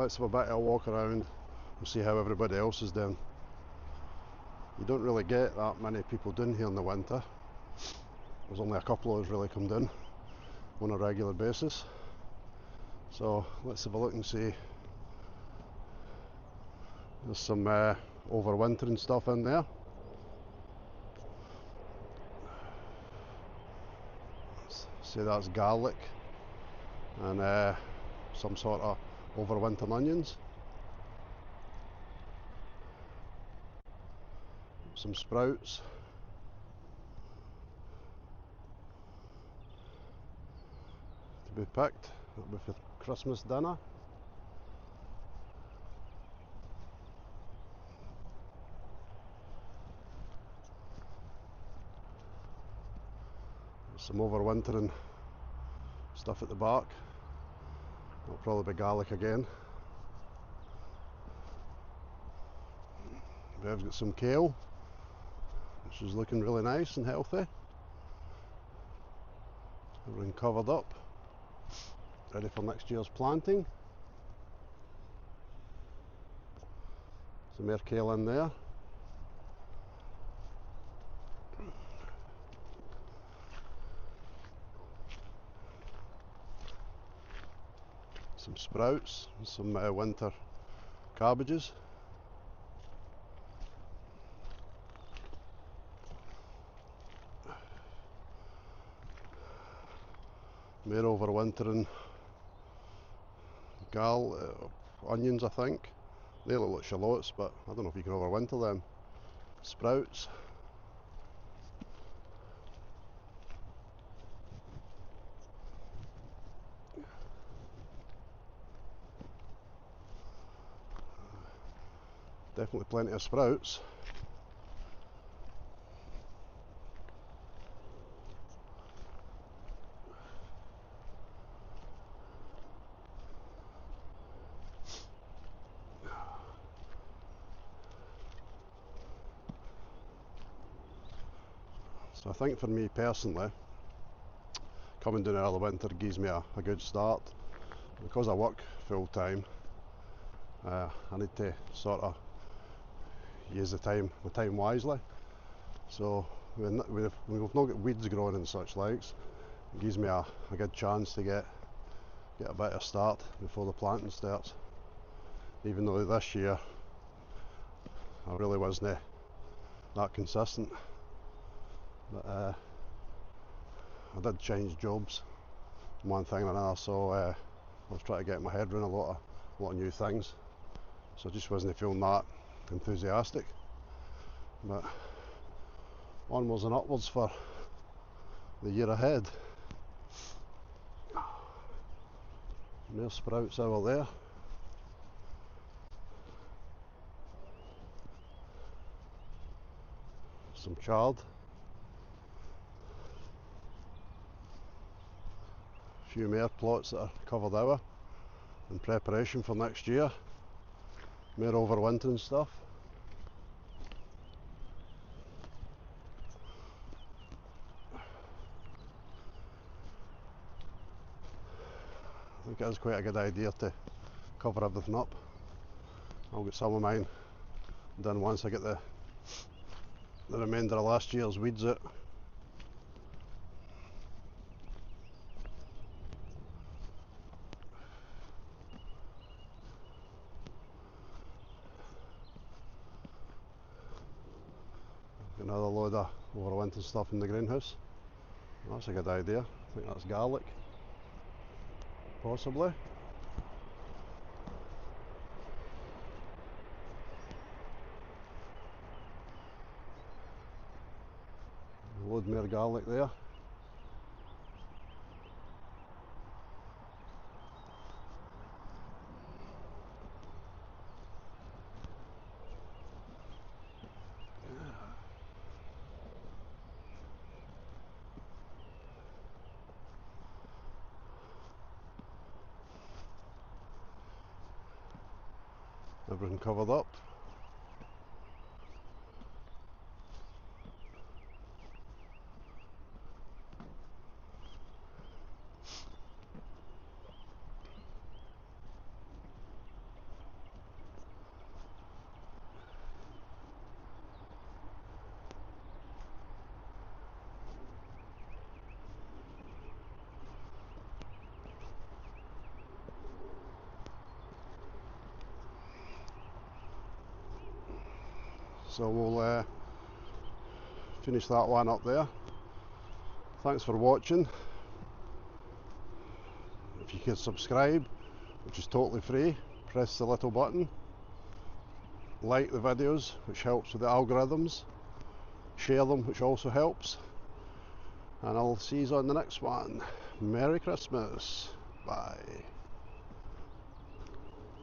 let's have a bit of a walk around and see how everybody else is doing. You don't really get that many people down here in the winter. There's only a couple of us really come down on a regular basis. So let's have a look and see. There's some overwintering stuff in there. See, that's garlic and some sort of overwintering onions. Some sprouts. To be picked. That'll be for Christmas dinner. Some overwintering stuff at the back. That'll probably be garlic again. Bev's got some kale, which is looking really nice and healthy. Everything covered up, ready for next year's planting. Some more kale in there. Some sprouts, some winter cabbages. More overwintering onions, I think. They look like shallots, but I don't know if you can overwinter them. Sprouts. Definitely plenty of sprouts. So I think for me personally, coming down early winter gives me a good start. Because I work full time, I need to sort of use my time wisely. So we've not got weeds growing and such likes, it gives me a good chance to get a better start before the planting starts. Even though this year I really wasn't that consistent, but I did change jobs, one thing and another, so I was trying to get my head around a lot of new things, so I just wasn't feeling that enthusiastic. But onwards and upwards for the year ahead. More sprouts over there. Some chard. A few more plots that are covered over in preparation for next year. More overwintering stuff. I think it is quite a good idea to cover everything up. I'll get some of mine done once I get the remainder of last year's weeds out. Another load of overwintering stuff in the greenhouse. That's a good idea. I think that's garlic, possibly. Load more garlic there. Everything covered up. So we'll finish that one up there. Thanks for watching. If you could subscribe, which is totally free, press the little button, like the videos, which helps with the algorithms, share them, which also helps, and I'll see you on the next one. Merry Christmas. Bye.